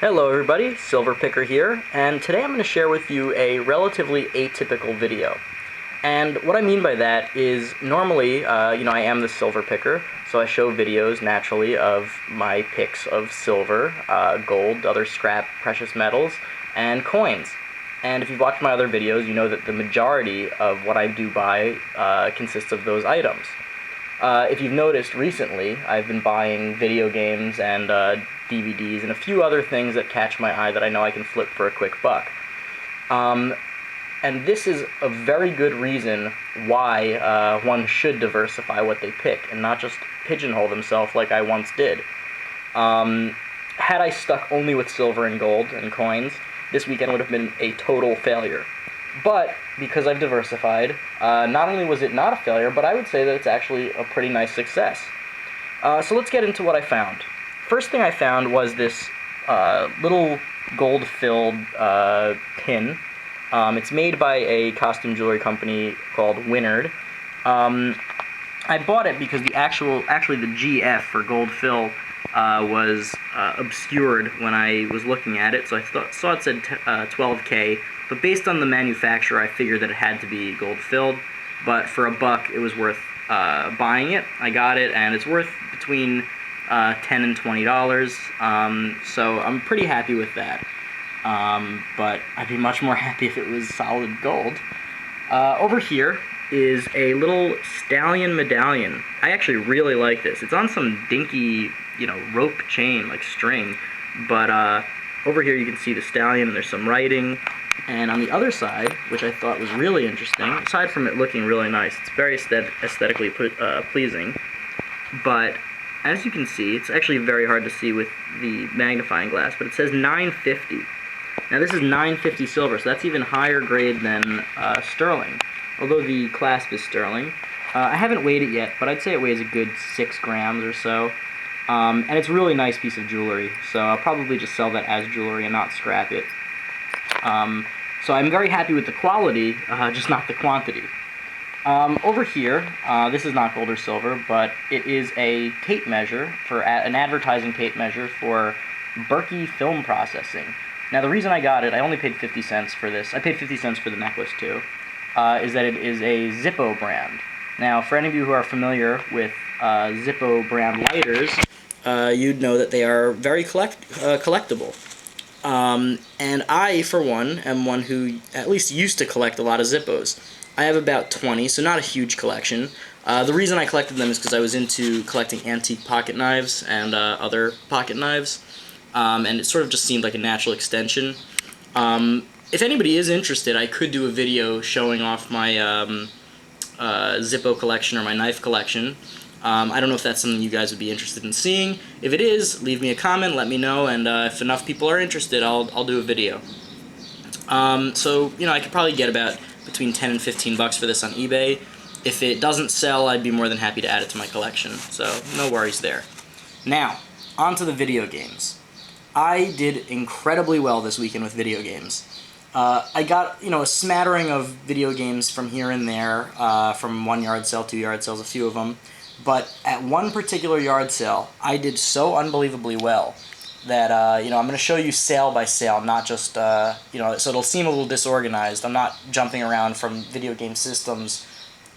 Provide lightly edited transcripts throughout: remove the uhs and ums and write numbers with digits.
Hello everybody, Silver Picker here, and today I'm going to share with you a relatively atypical video. And what I mean by that is normally, I am the Silver Picker, so I show videos naturally of my picks of silver, gold, other scrap precious metals, and coins. And if you've watched my other videos, you know that the majority of what I do buy consists of those items. If you've noticed recently, I've been buying video games and DVDs and a few other things that catch my eye that I know I can flip for a quick buck. And this is a very good reason why one should diversify what they pick and not just pigeonhole themselves like I once did. Had I stuck only with silver and gold and coins, this weekend would have been a total failure. But because I've diversified, not only was it not a failure, but I would say that it's actually a pretty nice success. So let's get into what I found. First thing I found was this little gold-filled pin. It's made by a costume jewelry company called Winnard. I bought it because actually the GF for gold fill was obscured when I was looking at it, so I saw it said 12K. But based on the manufacturer, I figured that it had to be gold-filled. But for $1, it was worth buying it. I got it, and it's worth between $10 and $20. So I'm pretty happy with that. But I'd be much more happy if it was solid gold. Over here is a little stallion medallion. I actually really like this. It's on some dinky, rope chain, like string. But over here you can see the stallion, and there's some writing. And on the other side, which I thought was really interesting, aside from it looking really nice, it's very aesthetically pleasing, but as you can see, it's actually very hard to see with the magnifying glass, but it says 950. Now this is 950 silver, so that's even higher grade than sterling, although the clasp is sterling. I haven't weighed it yet, but I'd say it weighs a good 6 grams or so, and it's a really nice piece of jewelry, so I'll probably just sell that as jewelry and not scrap it. So I'm very happy with the quality, just not the quantity. Over here, this is not gold or silver, but it is a tape measure, for an advertising tape measure for Berkey film processing. Now the reason I got it, I only paid 50 cents for this, I paid 50 cents for the necklace too, is that it is a Zippo brand. Now for any of you who are familiar with Zippo brand lighters, you'd know that they are very collectible. And I, for one, am one who at least used to collect a lot of Zippos. I have about 20, so not a huge collection. The reason I collected them is because I was into collecting antique pocket knives and other pocket knives, and it sort of just seemed like a natural extension. If anybody is interested, I could do a video showing off my Zippo collection or my knife collection. I don't know if that's something you guys would be interested in seeing. If it is, leave me a comment, let me know, and if enough people are interested, I'll do a video. So, I could probably get about between 10 and 15 bucks for this on eBay. If it doesn't sell, I'd be more than happy to add it to my collection, so no worries there. Now, on to the video games. I did incredibly well this weekend with video games. I got, a smattering of video games from here and there, from 1 yard sale, 2 yard sales, a few of them. But at one particular yard sale, I did so unbelievably well that, I'm going to show you sale by sale, not just, so it'll seem a little disorganized. I'm not jumping around from video game systems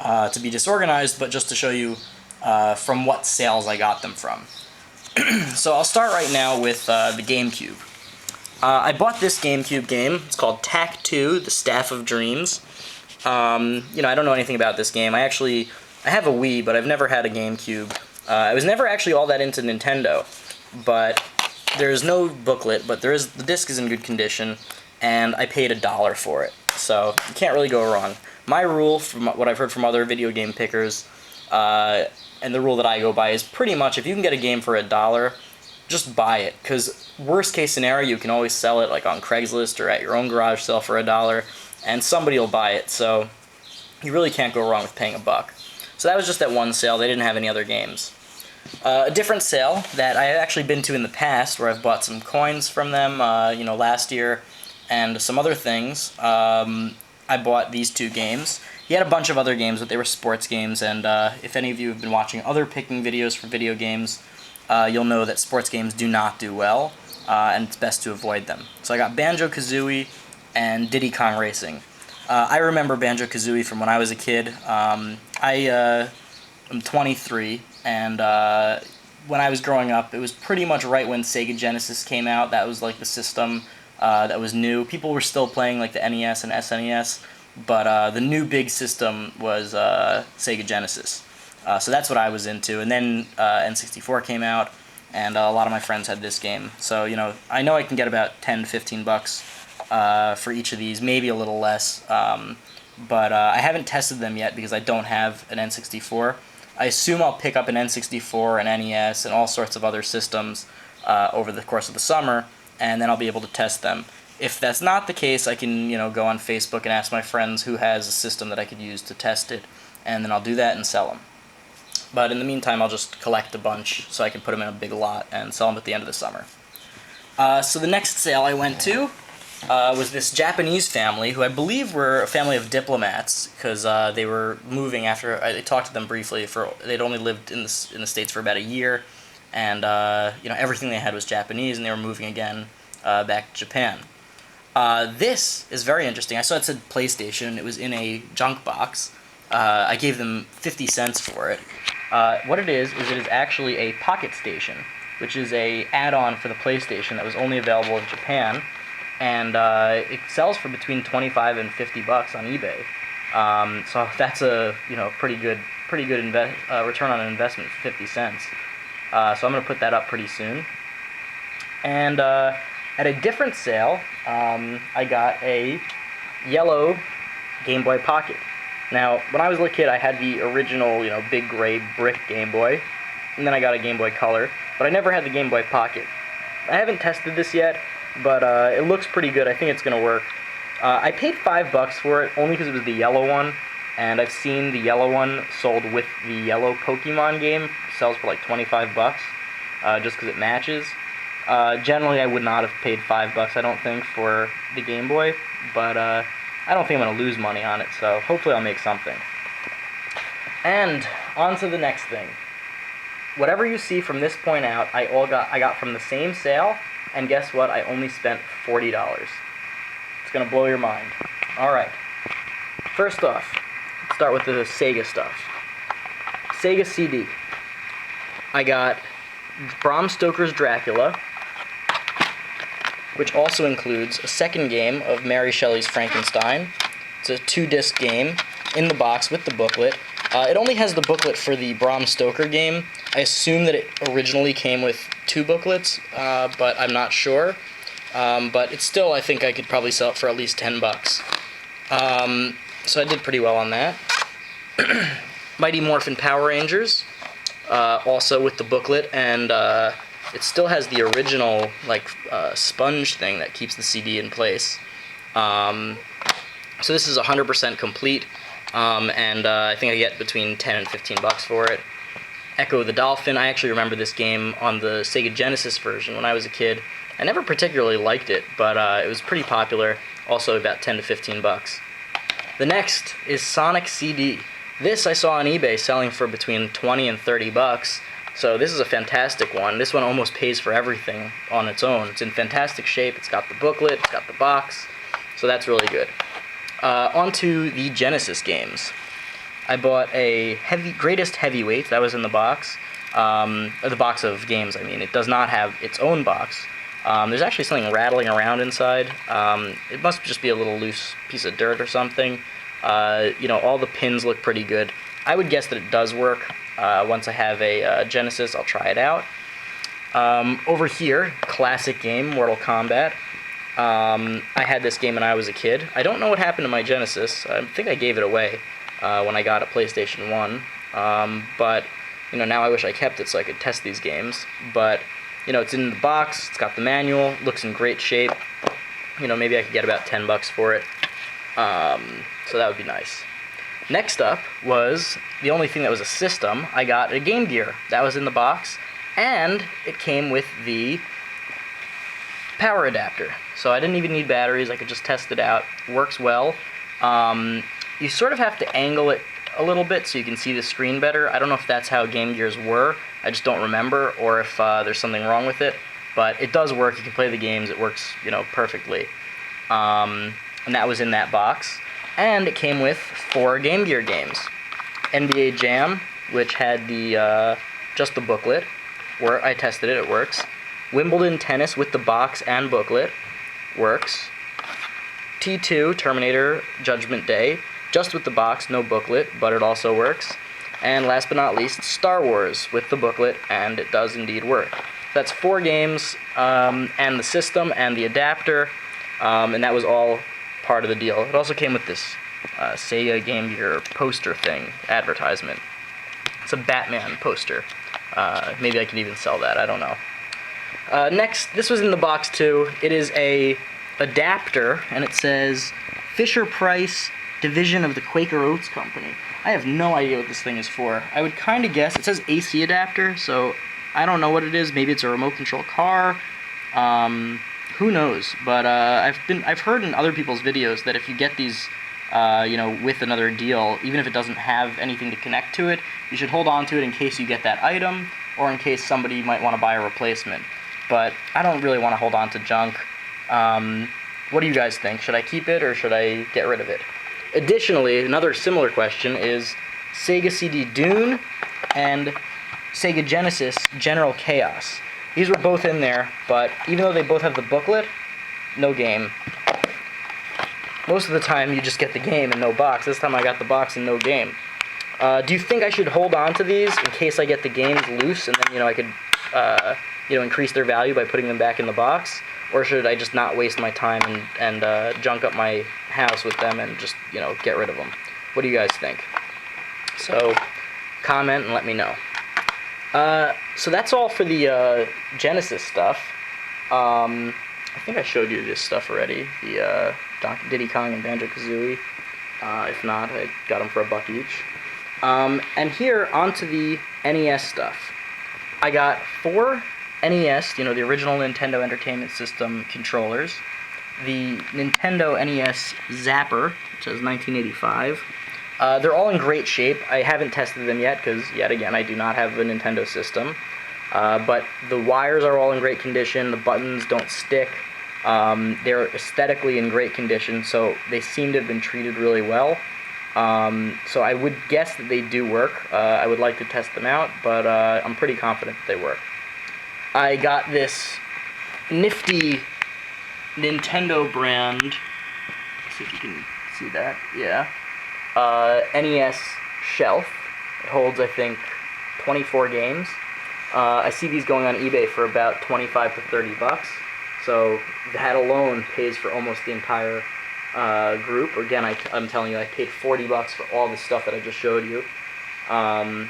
to be disorganized, but just to show you from what sales I got them from. So I'll start right now with the Gamecube. I bought this Gamecube game. It's called Tac 2, The Staff of Dreams. I don't know anything about this game. I have a Wii, but I've never had a GameCube. I was never actually all that into Nintendo, but there's no booklet, but the disc is in good condition, and I paid $1 for it, so you can't really go wrong. My rule, from what I've heard from other video game pickers, and the rule that I go by is pretty much if you can get a game for $1, just buy it, because worst case scenario, you can always sell it like on Craigslist or at your own garage sale for $1, and somebody will buy it, so you really can't go wrong with paying $1. So that was just that one sale. They didn't have any other games. A different sale that I have actually been to in the past, where I've bought some coins from them, last year, and some other things. I bought these 2 games. He had a bunch of other games, but they were sports games, and if any of you have been watching other picking videos for video games, you'll know that sports games do not do well. and it's best to avoid them. So I got Banjo-Kazooie and Diddy Kong Racing. I remember Banjo-Kazooie from when I was a kid. I am 23, and when I was growing up, it was pretty much right when Sega Genesis came out. That was like the system that was new. People were still playing like the NES and SNES, but the new big system was Sega Genesis. So that's what I was into. And then N64 came out, and a lot of my friends had this game. So, you know, I know I can get about 10 to 15 bucks for each of these, maybe a little less. But I haven't tested them yet because I don't have an N64. I assume I'll pick up an N64, an NES, and all sorts of other systems over the course of the summer, and then I'll be able to test them. If that's not the case, I can, you know, go on Facebook and ask my friends who has a system that I could use to test it, and then I'll do that and sell them. But in the meantime, I'll just collect a bunch so I can put them in a big lot and sell them at the end of the summer. So the next sale I went to was this Japanese family, who I believe were a family of diplomats, because they were moving after I talked to them briefly. They'd only lived in the States for about a year, and you know, everything they had was Japanese, and they were moving again back to Japan. This is very interesting. I saw it said PlayStation. It was in a junk box. I gave them 50 cents for it. What it is it is actually a Pocket Station, which is a add-on for the PlayStation that was only available in Japan, and it sells for between 25 and 50 bucks on eBay. So that's a, you know, pretty good return on an investment for 50 cents. So I'm gonna put that up pretty soon. And at a different sale, I got a yellow Game Boy Pocket. Now, when I was a little kid, I had the original, you know, big gray brick Game Boy, and then I got a Game Boy Color, but I never had the Game Boy Pocket. I haven't tested this yet, but it looks pretty good. I think it's gonna work. I paid $5 for it only because it was the yellow one, and I've seen the yellow one sold with the yellow Pokemon game. It sells for like 25 bucks, just because it matches. Generally, I would not have paid $5, I don't think, for the Game Boy, but I don't think I'm going to lose money on it, so hopefully I'll make something. And on to the next thing. Whatever you see from this point out, I got from the same sale, and guess what? I only spent $40. It's going to blow your mind. Alright. First off, let's start with the Sega stuff. Sega CD. I got Bram Stoker's Dracula, which also includes a second game of Mary Shelley's Frankenstein. It's a 2-disc game in the box with the booklet. It only has the booklet for the Bram Stoker game. I assume that it originally came with 2 booklets, but I'm not sure. But it's still, I think I could probably sell it for at least 10 bucks. So I did pretty well on that. Mighty Morphin Power Rangers, also with the booklet, and it still has the original, like, sponge thing that keeps the CD in place. So this is 100% complete, and I think I get between 10 and 15 bucks for it. Echo the Dolphin. I actually remember this game on the Sega Genesis version when I was a kid. I never particularly liked it, but it was pretty popular, also about 10 to 15 bucks. The next is Sonic CD. This I saw on eBay selling for between 20 and 30 bucks. So this is a fantastic one. This one almost pays for everything on its own. It's in fantastic shape. It's got the booklet, it's got the box, so that's really good. On to the Genesis games. I bought a Greatest Heavyweight that was in the box. The box of games, I mean. It does not have its own box. There's actually something rattling around inside. It must just be a little loose piece of dirt or something. You know, all the pins look pretty good. I would guess that it does work. Once I have a Genesis, I'll try it out. Over here, classic game, Mortal Kombat. I had this game when I was a kid. I don't know what happened to my Genesis. I think I gave it away when I got a PlayStation 1. But, you know, now I wish I kept it so I could test these games. But, you know, it's in the box, it's got the manual, looks in great shape. You know, maybe I could get about 10 bucks for it. So that would be nice. Next up was the only thing that was a system. I got a Game Gear. That was in the box, and it came with the power adapter. So I didn't even need batteries. I could just test it out. Works well. You sort of have to angle it a little bit so you can see the screen better. I don't know if that's how Game Gears were. I just don't remember, or if there's something wrong with it. but it does work. You can play the games. It works, perfectly. And that was in that box. And it came with 4 Game Gear games. NBA Jam, which had just the booklet, where I tested it, it works. Wimbledon Tennis with the box and booklet, works. T2, Terminator Judgment Day, just with the box, no booklet, but it also works. And last but not least, Star Wars with the booklet, and it does indeed work. That's 4 games, and the system, and the adapter, and that was all part of the deal. It also came with this Sega Game Gear poster thing, advertisement. It's a Batman poster. Maybe I could even sell that, I don't know. Next, this was in the box too. It is a adapter, and it says Fisher-Price Division of the Quaker Oats Company. I have no idea what this thing is for. I would kind of guess, it says AC adapter, so I don't know what it is. Maybe it's a remote control car. Who knows? But I've heard in other people's videos that if you get these, with another deal, even if it doesn't have anything to connect to it, you should hold on to it in case you get that item, or in case somebody might want to buy a replacement. But I don't really want to hold on to junk. What do you guys think? Should I keep it, or should I get rid of it? Additionally, another similar question is Sega CD Dune and Sega Genesis General Chaos. These were both in there, but even though they both have the booklet, no game. Most of the time you just get the game and no box. This time I got the box and no game. Do you think I should hold on to these in case I get the games loose, and then I could increase their value by putting them back in the box? Or should I just not waste my time and junk up my house with them and just, get rid of them? What do you guys think? So, comment and let me know. So that's all for the Genesis stuff. I think I showed you this stuff already. The Diddy Kong and Banjo-Kazooie. If not, I got them for $1 each. And here, onto the NES stuff. I got 4 NES, the original Nintendo Entertainment System controllers, the Nintendo NES Zapper, which says 1985. They're all in great shape. I haven't tested them yet because, yet again, I do not have a Nintendo system. But the wires are all in great condition. The buttons don't stick. They're aesthetically in great condition, so they seem to have been treated really well. So I would guess that they do work. I would like to test them out, but I'm pretty confident that they work. I got this nifty Nintendo brand. Let's see if you can see that. Yeah. NES shelf. It holds, I think, 24 games. I see these going on eBay for about 25 to 30 bucks. So that alone pays for almost the entire group. Again, I'm telling you, I paid 40 bucks for all the stuff that I just showed you. And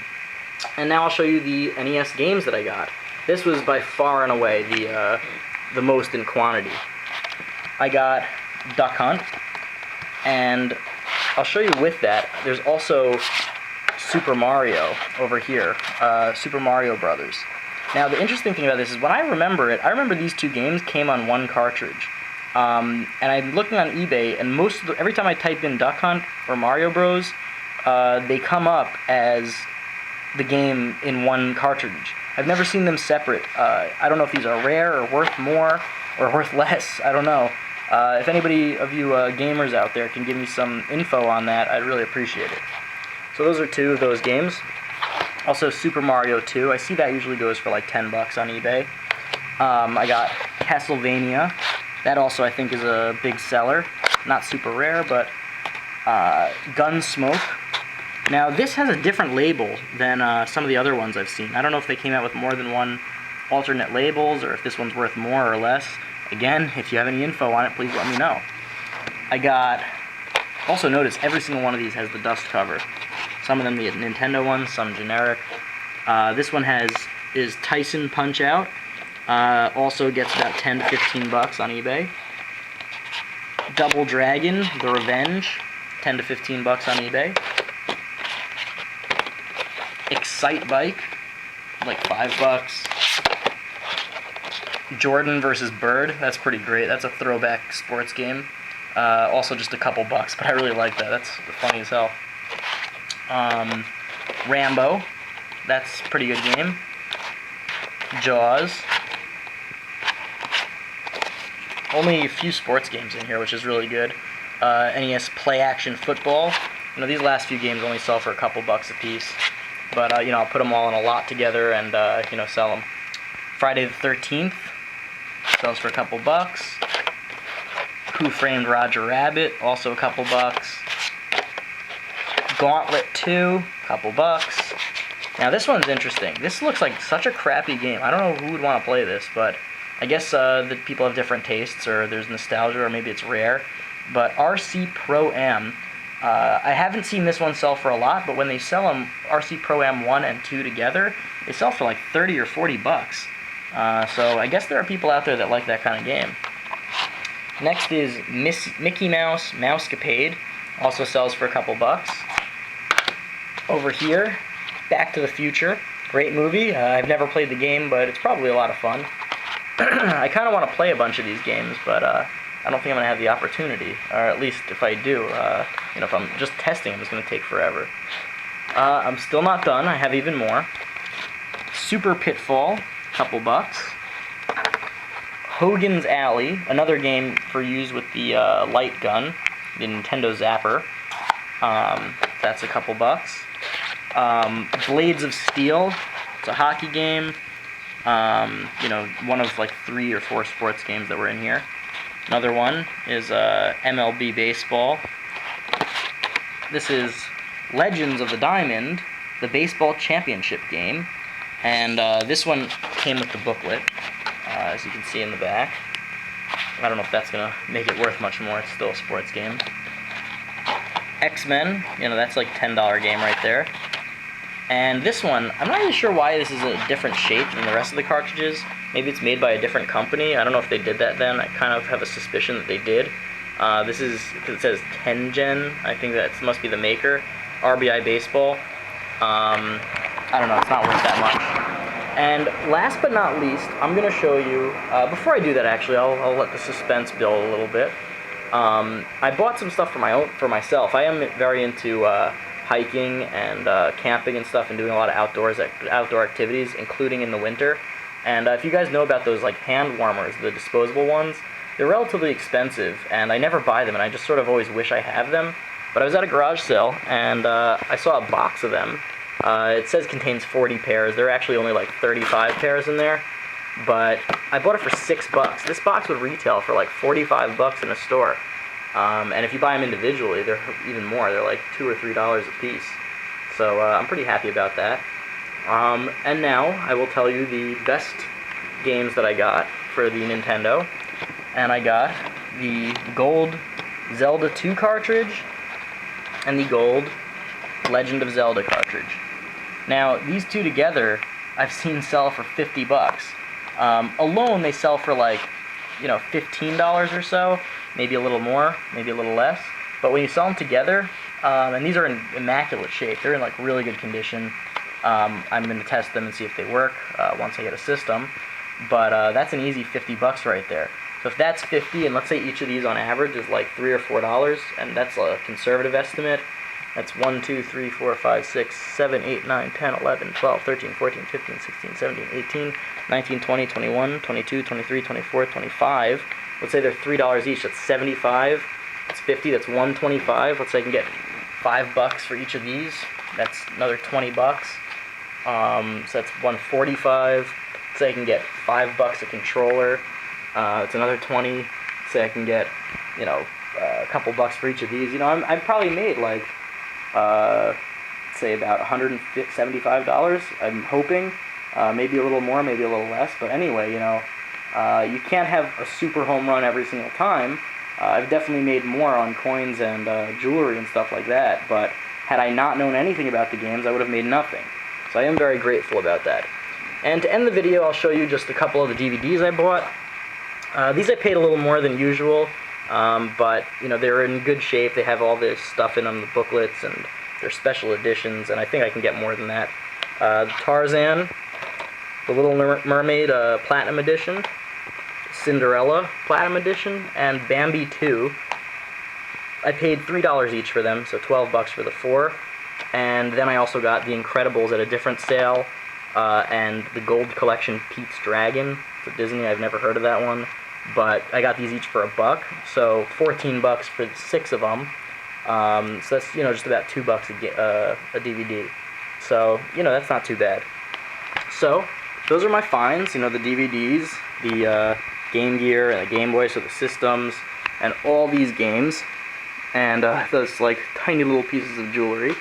now I'll show you the NES games that I got. This was by far and away the most in quantity. I got Duck Hunt, and I'll show you with that. There's also Super Mario over here, Super Mario Brothers. Now, the interesting thing about this is when I remember these 2 games came on 1 cartridge. And I'm looking on eBay, and every time I type in Duck Hunt or Mario Bros, they come up as the game in 1 cartridge. I've never seen them separate. I don't know if these are rare or worth more or worth less. I don't know. If anybody of you gamers out there can give me some info on that, I'd really appreciate it. So those are 2 of those games. Also Super Mario 2. I see that usually goes for like 10 bucks on eBay. I got Castlevania. That also I think is a big seller. Not super rare, but Gunsmoke. Now this has a different label than some of the other ones I've seen. I don't know if they came out with more than 1 alternate labels, or if this one's worth more or less. Again, if you have any info on it, please let me know. I got... Also notice, every single one of these has the dust cover. Some of them the Nintendo ones, some generic. This one is Tyson Punch-Out. Also gets about 10 to 15 bucks on eBay. Double Dragon, The Revenge, 10 to 15 bucks on eBay. Excite Bike, like 5 bucks. Jordan versus Bird, that's pretty great. That's a throwback sports game. Also just a couple bucks, but I really like that. That's funny as hell. Rambo, that's a pretty good game. Jaws. Only a few sports games in here, which is really good. NES Play Action Football. You know, these last few games only sell for a couple bucks a piece. But, you know, I'll put them all in a lot together and, you know, sell them. Friday the 13th sells for a couple bucks. Who Framed Roger Rabbit, also a couple bucks. Gauntlet 2, couple bucks. Now this one's interesting. This looks like such a crappy game. I don't know who would want to play this, but I guess that people have different tastes, or there's nostalgia, or maybe it's rare. But RC Pro-Am, I haven't seen this one sell for a lot, but when they sell them, RC Pro-Am 1 and 2 together, they sell for like 30 or 40 bucks. So I guess there are people out there that like that kind of game. Next is Mickey Mouse Mousecapade, also sells for a couple bucks. Over here, Back to the Future, great movie. I've never played the game, but it's probably a lot of fun. I kind of want to play a bunch of these games, but I don't think I'm going to have the opportunity, or at least if I do, you know, if I'm just testing them, it's going to take forever. I'm still not done. I have even more. Super Pitfall, couple bucks. Hogan's Alley, another game for use with the light gun, the Nintendo Zapper. That's a couple bucks. Blades of Steel, it's a hockey game. You know, one of like 3 or 4 sports games that were in here. Another one is MLB Baseball. This is Legends of the Diamond, the baseball championship game. And this one came with the booklet, as you can see in the back. I don't know if that's going to make it worth much more. It's still a sports game. X-Men, you know, that's like $10 game right there. And this one, I'm not really sure why this is a different shape than the rest of the cartridges. Maybe it's made by a different company. I don't know if they did that then. I kind of have a suspicion that they did. This is, because it says 10-gen, I think that must be the maker. RBI Baseball. I don't know, it's not worth that much. And last but not least, I'm going to show you, before I do that actually, I'll let the suspense build a little bit. I bought some stuff for myself. I am very into hiking and camping and stuff, and doing a lot of outdoor activities, including in the winter. And if you guys know about those like hand warmers, the disposable ones, they're relatively expensive, and I never buy them, and I just sort of always wish I have them. But I was at a garage sale, and I saw a box of them. It says contains 40 pairs. There are actually only like 35 pairs in there. But I bought it for $6. This box would retail for like 45 bucks in a store. And if you buy them individually, they're even more. They're like $2 or $3 a piece. So I'm pretty happy about that. And now I will tell you the best games that I got for the Nintendo. And I got the gold Zelda 2 cartridge and the gold Legend of Zelda cartridge. Now, these two together, I've seen sell for 50 bucks. Alone, they sell for like, you know, $15 or so, maybe a little more, maybe a little less. But when you sell them together, and these are in immaculate shape, they're in like really good condition. I'm going to test them and see if they work once I get a system. But that's an easy 50 bucks right there. So if that's 50, and let's say each of these on average is like $3 or $4, and that's a conservative estimate. That's 1, 2, 3, 4, 5, 6, 7, 8, 9, 10, 11, 12, 13, 14, 15, 16, 17, 18, 19, 20, 21, 22, 23, 24, 25. Let's say they're $3 each. That's 75. That's 50. That's 125. Let's say I can get $5 for each of these. That's another 20 bucks. So that's 145. Let's say I can get $5 a controller. It's another 20. Say I can get, you know, a couple bucks for each of these. You know, I've probably made like, say about $175. I'm hoping, maybe a little more, maybe a little less. But anyway, you know, you can't have a super home run every single time. I've definitely made more on coins and jewelry and stuff like that. But had I not known anything about the games, I would have made nothing. So I am very grateful about that. And to end the video, I'll show you just a couple of the DVDs I bought. These I paid a little more than usual, but you know, they're in good shape. They have all this stuff in them, the booklets, and they're special editions, and I think I can get more than that. Tarzan, The Little Mermaid Platinum Edition, Cinderella Platinum Edition, and Bambi 2. I paid $3 each for them, so 12 bucks for the 4. And then I also got The Incredibles at a different sale, and the Gold Collection Pete's Dragon. It's a Disney, I've never heard of that one. but I got these each for $1, so 14 bucks for 6 of them. So that's, just about $2 a DVD. So, that's not too bad. So, those are my finds, the DVDs, the Game Gear, and the Game Boy, so the systems, and all these games, and those, like, tiny little pieces of jewelry.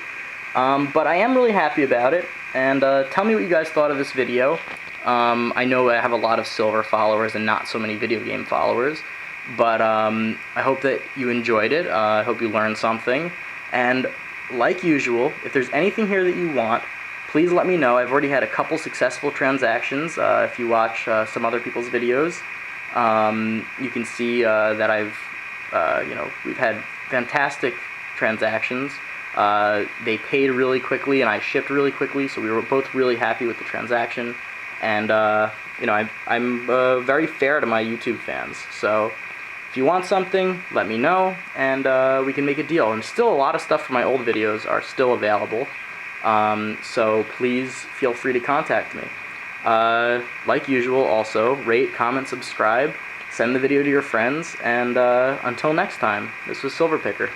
But I am really happy about it, and tell me what you guys thought of this video. I know I have a lot of silver followers and not so many video game followers, but I hope that you enjoyed it. I hope you learned something, and like usual, if there's anything here that you want, please let me know. I've already had a couple successful transactions. If you watch some other people's videos, you can see that we've had fantastic transactions. They paid really quickly and I shipped really quickly, so we were both really happy with the transaction. And I'm very fair to my YouTube fans. So if you want something, let me know, and we can make a deal. And still, a lot of stuff from my old videos are still available. So please feel free to contact me. Like usual, also, rate, comment, subscribe, send the video to your friends, and until next time, this was Silverpicker.